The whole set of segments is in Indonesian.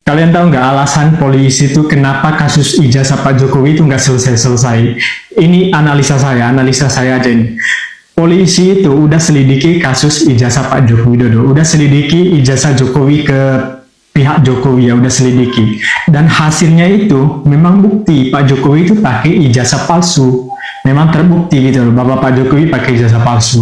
Kalian tahu nggak alasan polisi itu kenapa kasus ijazah Pak Jokowi itu nggak selesai-selesai? Ini analisa saya aja ini. Polisi itu udah selidiki kasus ijazah Pak Joko Widodo, udah selidiki ijazah Jokowi ke pihak Jokowi, ya udah selidiki. Dan hasilnya itu memang bukti Pak Jokowi itu pakai ijazah palsu. Memang terbukti gitu loh, bahwa Pak Jokowi pakai ijazah palsu.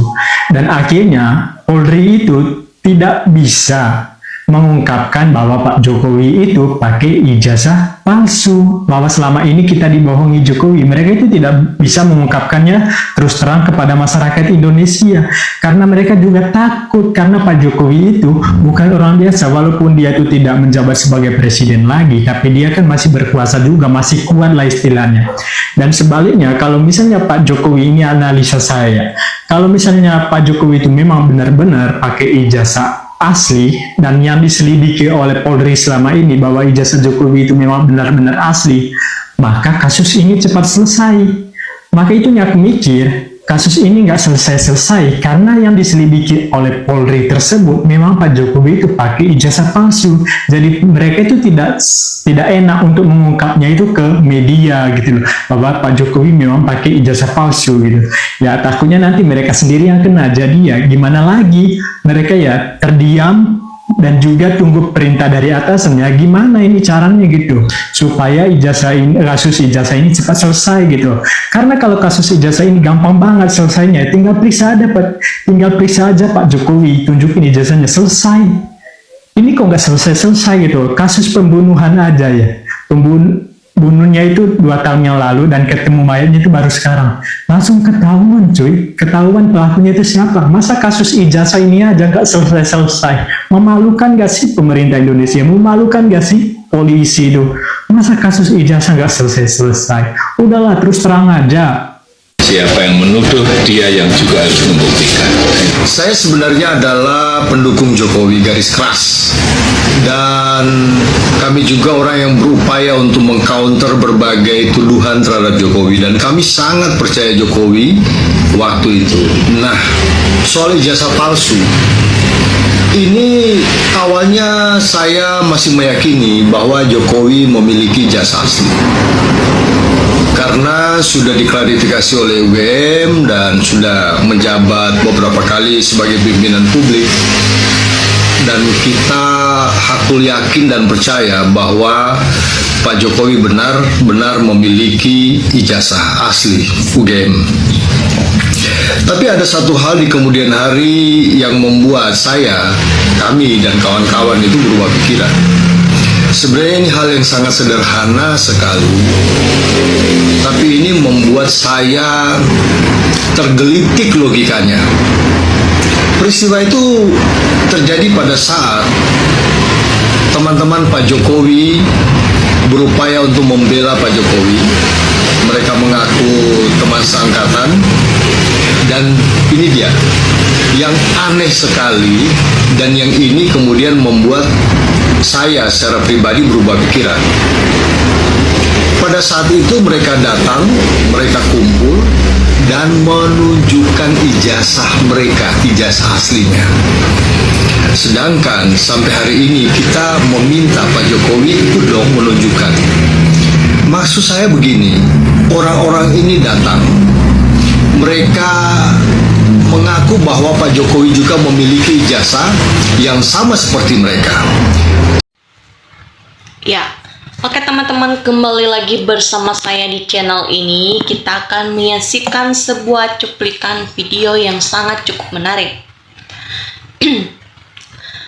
Dan akhirnya Polri itu tidak bisa mengungkapkan bahwa Pak Jokowi itu pakai ijazah palsu, bahwa selama ini kita dibohongi Jokowi. Mereka itu tidak bisa mengungkapkannya terus terang kepada masyarakat Indonesia, karena mereka juga takut, karena Pak Jokowi itu bukan orang biasa. Walaupun dia itu tidak menjabat sebagai presiden lagi, tapi dia kan masih berkuasa juga, masih kuat lah istilahnya. Dan sebaliknya, kalau misalnya Pak Jokowi, ini analisa saya, kalau misalnya Pak Jokowi itu memang benar-benar pakai ijazah asli, dan yang diselidiki oleh Polri selama ini bahwa ijazah Jokowi itu memang benar-benar asli, maka kasus ini cepat selesai. Maka itu aku mikir, kasus ini nggak selesai-selesai karena yang diselidiki oleh Polri tersebut memang Pak Jokowi itu pakai ijazah palsu. Jadi mereka itu tidak enak untuk mengungkapnya itu ke media gitu loh, bahwa Pak Jokowi memang pakai ijazah palsu gitu. Ya takutnya nanti mereka sendiri yang kena. Jadi ya gimana lagi, mereka ya terdiam dan juga tunggu perintah dari atasannya. Gimana ini caranya gitu supaya kasus ijazah ini cepat selesai gitu. Karena kalau kasus ijazah ini gampang banget selesainya, tinggal periksa aja Pak Jokowi, tunjukin ijazahnya, selesai. Ini kok nggak selesai gitu. Kasus pembunuhan aja ya, bunuhnya itu 2 tahun yang lalu dan ketemu mayatnya itu baru sekarang, langsung ketahuan cuy, ketahuan pelakunya itu siapa. Masa kasus ijazah ini aja nggak selesai-selesai? Memalukan gak sih pemerintah Indonesia? Memalukan gak sih polisi itu? Masa kasus ijazah nggak selesai-selesai? Udahlah, terus terang aja. Siapa yang menuduh, dia yang juga harus membuktikan. Saya sebenarnya adalah pendukung Jokowi garis keras, dan kami juga orang yang berupaya untuk mengcounter berbagai tuduhan terhadap Jokowi, dan kami sangat percaya Jokowi waktu itu. Nah, soal ijazah palsu ini, awalnya saya masih meyakini bahwa Jokowi memiliki ijazah asli, karena sudah diklarifikasi oleh UGM dan sudah menjabat beberapa kali sebagai pimpinan publik, dan kita hakul yakin dan percaya bahwa Pak Jokowi benar-benar memiliki ijazah asli UGM. Tapi ada satu hal di kemudian hari yang membuat kami dan kawan-kawan itu berubah pikiran. Sebenarnya ini hal yang sangat sederhana sekali, tapi ini membuat saya tergelitik logikanya. Peristiwa itu terjadi pada saat teman-teman Pak Jokowi berupaya untuk membela Pak Jokowi. Mereka mengaku teman seangkatan, dan ini dia yang aneh sekali, dan yang ini kemudian membuat saya secara pribadi berubah pikiran. Pada saat itu mereka datang, mereka kumpul dan menunjukkan ijazah mereka, ijazah aslinya. Sedangkan sampai hari ini kita meminta Pak Jokowi itu dong menunjukkan. Maksud saya begini, orang-orang ini datang, mereka mengaku bahwa Pak Jokowi juga memiliki ijazah yang sama seperti mereka. Ya, oke teman-teman, kembali lagi bersama saya di channel ini. Kita akan menyaksikan sebuah cuplikan video yang sangat cukup menarik.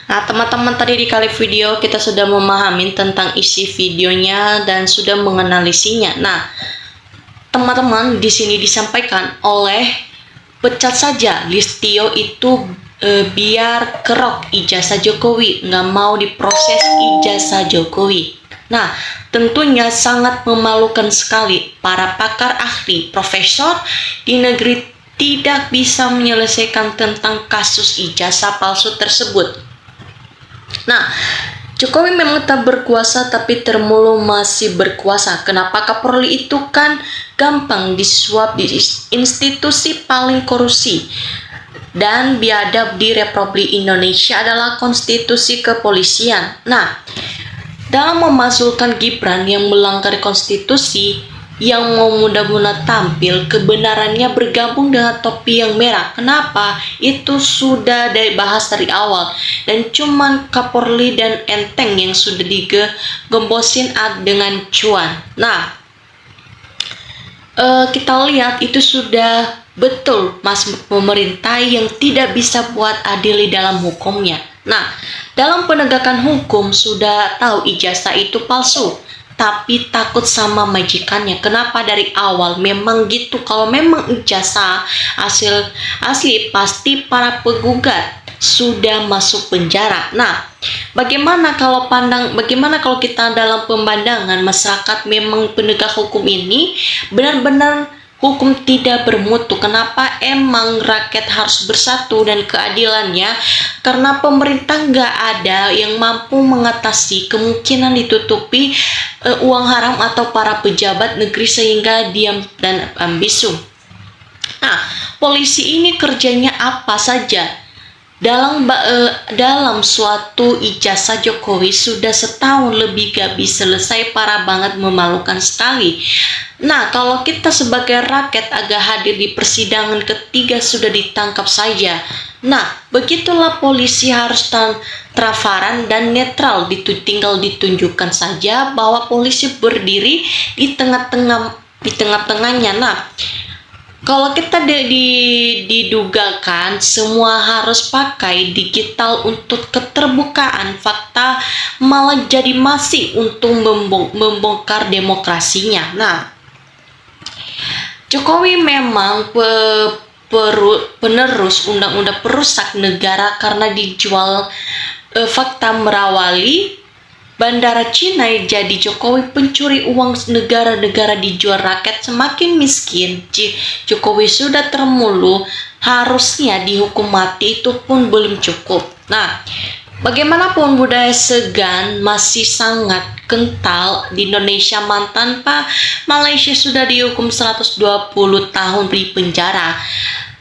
Nah teman-teman, tadi di kali video kita sudah memahami tentang isi videonya dan sudah menganalisinya. Nah teman-teman, di sini disampaikan oleh pecat saja Listio itu biar kerok ijazah Jokowi, nggak mau diproses ijazah Jokowi. Nah tentunya sangat memalukan sekali. Para pakar ahli, profesor di negeri tidak bisa menyelesaikan tentang kasus ijazah palsu tersebut. Nah, Jokowi memang tak berkuasa, tapi termulu masih berkuasa. Kenapa Kapolri itu kan gampang disuap di institusi paling korupsi dan biadab di Republik Indonesia adalah konstitusi kepolisian. Nah, dalam memasukkan Gibran yang melanggar konstitusi, yang mau mudah-mudahan tampil kebenarannya bergabung dengan topi yang merah. Kenapa? Itu sudah dibahas dari awal, dan cuman Kapolri dan Enteng yang sudah digembosin dengan cuan. Nah, kita lihat itu sudah betul mas pemerintah yang tidak bisa buat adil di dalam hukumnya. Nah, dalam penegakan hukum sudah tahu ijazah itu palsu, tapi takut sama majikannya. Kenapa dari awal memang gitu? Kalau memang ijazah asli pasti para penggugat sudah masuk penjara. Nah, bagaimana kalau kita dalam pemandangan masyarakat memang penegak hukum ini benar-benar hukum tidak bermutu? Kenapa emang rakyat harus bersatu dan keadilannya? Karena pemerintah nggak ada yang mampu mengatasi kemungkinan ditutupi uang haram atau para pejabat negeri sehingga diam dan bisu. Nah, polisi ini kerjanya apa saja? Dalam suatu ijazah Jokowi sudah setahun lebih gak bisa selesai, parah banget, memalukan sekali. Nah, kalau kita sebagai rakyat agak hadir di persidangan ketiga sudah ditangkap saja. Nah, begitulah polisi harus transparan dan netral, tinggal ditunjukkan saja bahwa polisi berdiri di tengah-tengahnya. Nah, kalau kita didugakan semua harus pakai digital untuk keterbukaan fakta, malah jadi masih untuk membongkar demokrasinya. Nah, Jokowi memang penerus undang-undang perusak negara karena dijual fakta merawali bandara Cina. Jadi Jokowi pencuri uang negara-negara dijual rakyat semakin miskin. Jokowi sudah termulu, harusnya dihukum mati, itu pun belum cukup. Nah, bagaimanapun budaya segan masih sangat kental di Indonesia. Mantan Pak Malaysia sudah dihukum 120 tahun di penjara.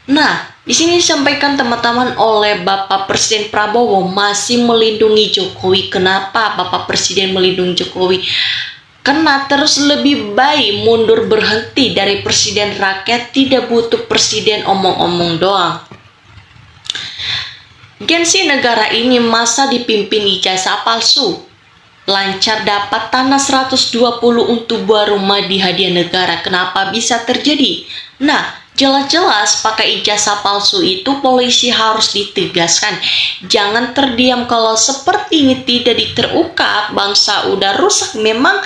Nah, di sini disampaikan teman-teman oleh Bapak Presiden Prabowo masih melindungi Jokowi. Kenapa Bapak Presiden melindungi Jokowi? Karena terus lebih baik mundur, berhenti dari presiden rakyat, tidak butuh presiden omong-omong doang. Gengsi negara ini masa dipimpin ijazah palsu. Lancar dapat tanah 120 untuk buat rumah di hadiah negara. Kenapa bisa terjadi? Nah, jelas-jelas pakai ijazah palsu itu polisi harus ditegaskan. Jangan terdiam kalau seperti ini tidak diterungkap, bangsa udah rusak. Memang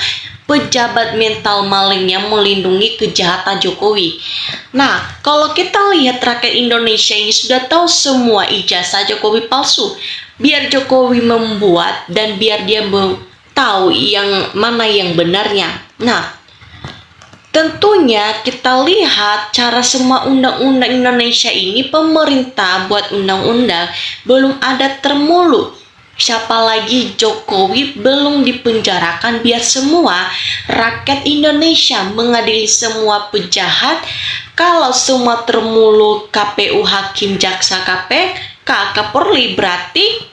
pejabat mental maling yang melindungi kejahatan Jokowi. Nah, kalau kita lihat rakyat Indonesia ini sudah tahu semua ijazah Jokowi palsu. Biar Jokowi membuat dan biar dia tahu yang mana yang benarnya. Nah, tentunya kita lihat cara semua undang-undang Indonesia ini, pemerintah buat undang-undang belum ada termulu. Siapa lagi Jokowi belum dipenjarakan, biar semua rakyat Indonesia mengadili semua penjahat. Kalau semua termulu KPU, hakim, jaksa, KPK, Kapolri, berarti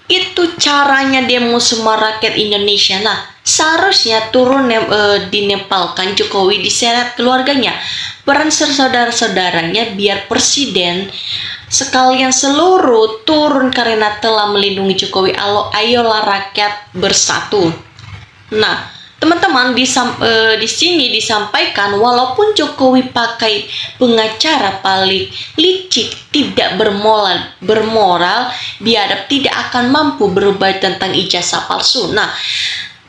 itu caranya demo semua rakyat Indonesia. Nah, seharusnya turun dinempalkan Jokowi diseret keluarganya, peran saudara-saudaranya, biar presiden sekalian seluruh turun karena telah melindungi Jokowi. Ayolah rakyat bersatu. Nah, teman-teman, di sini disampaikan walaupun Jokowi pakai pengacara paling licik, tidak bermoral, biadab, tidak akan mampu berubah tentang ijazah palsu. Nah,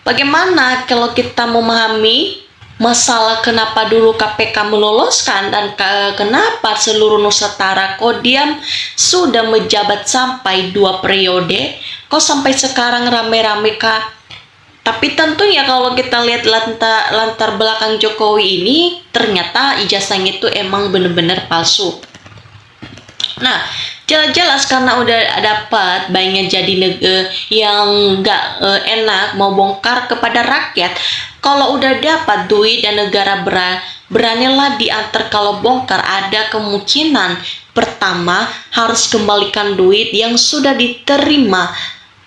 bagaimana kalau kita memahami masalah kenapa dulu KPK meloloskan dan kenapa seluruh Nusantara kok diam sudah menjabat sampai 2 periode, kok sampai sekarang rame-rame kah? Tapi tentunya kalau kita lihat latar belakang Jokowi ini, ternyata ijazahnya itu emang benar-benar palsu. Nah, jelas-jelas karena udah dapat banyak jadi yang nggak enak mau bongkar kepada rakyat. Kalau udah dapat duit dan negara beranilah diantar. Kalau bongkar ada kemungkinan pertama harus kembalikan duit yang sudah diterima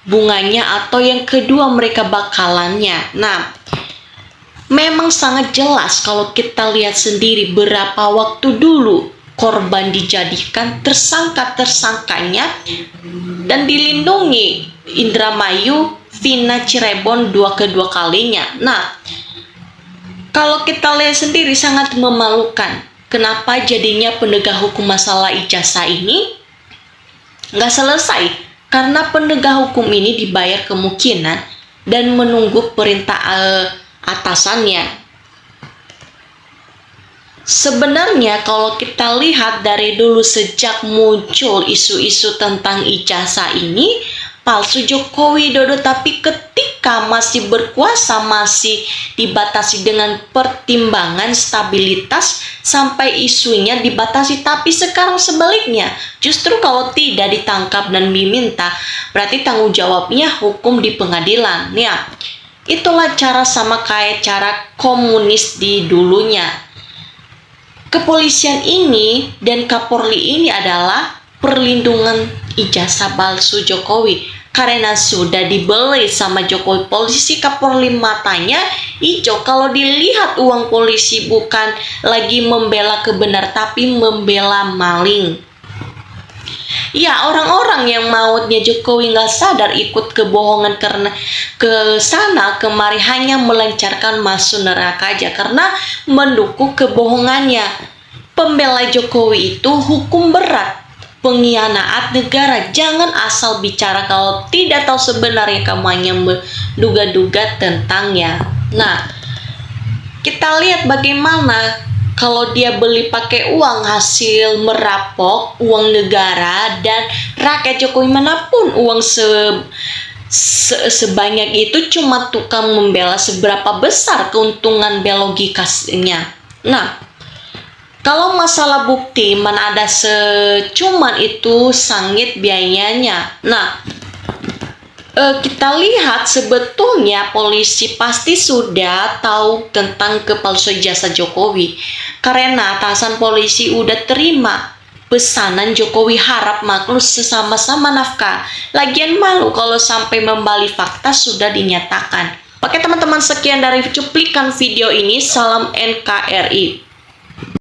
bunganya atau yang kedua mereka bakalannya. Nah, memang sangat jelas kalau kita lihat sendiri berapa waktu dulu korban dijadikan tersangka-tersangkanya dan dilindungi Indramayu, Vina Cirebon kedua kalinya. Nah, kalau kita lihat sendiri sangat memalukan. Kenapa jadinya penegak hukum masalah ijazah ini nggak selesai? Karena penegak hukum ini dibayar kemungkinan dan menunggu perintah atasannya. Sebenarnya kalau kita lihat dari dulu sejak muncul isu-isu tentang ijazah ini palsu Joko Widodo, tapi ketika masih berkuasa masih dibatasi dengan pertimbangan stabilitas sampai isunya dibatasi. Tapi sekarang sebaliknya, justru kalau tidak ditangkap dan diminta berarti tanggung jawabnya hukum di pengadilan. Ya, itulah cara sama kayak cara komunis di dulunya. Kepolisian ini dan Kapolri ini adalah perlindungan ijazah palsu Jokowi karena sudah dibeli sama Jokowi. Polisi Kapolri matanya hijau kalau dilihat uang polisi bukan lagi membela kebenar tapi membela maling. Ya, orang-orang yang mautnya Jokowi nggak sadar ikut kebohongan karena ke sana kemari hanya melancarkan masuk neraka aja karena mendukung kebohongannya. Pembela Jokowi itu hukum berat, pengkhianat negara. Jangan asal bicara kalau tidak tahu sebenarnya kamu hanya menduga-duga tentangnya. Nah, kita lihat bagaimana kalau dia beli pakai uang hasil merampok uang negara dan rakyat Jokowi manapun uang sebanyak itu cuma tukang membela seberapa besar keuntungan biologikasnya. Nah, kalau masalah bukti mana ada secuman itu sangit biayanya. Nah, kita lihat sebetulnya polisi pasti sudah tahu tentang kepalsuan ijazah Jokowi karena atasan polisi udah terima pesanan Jokowi harap maklum sesama-sama nafkah. Lagian malu kalau sampai membalik fakta sudah dinyatakan. Oke teman-teman, sekian dari cuplikan video ini. Salam NKRI.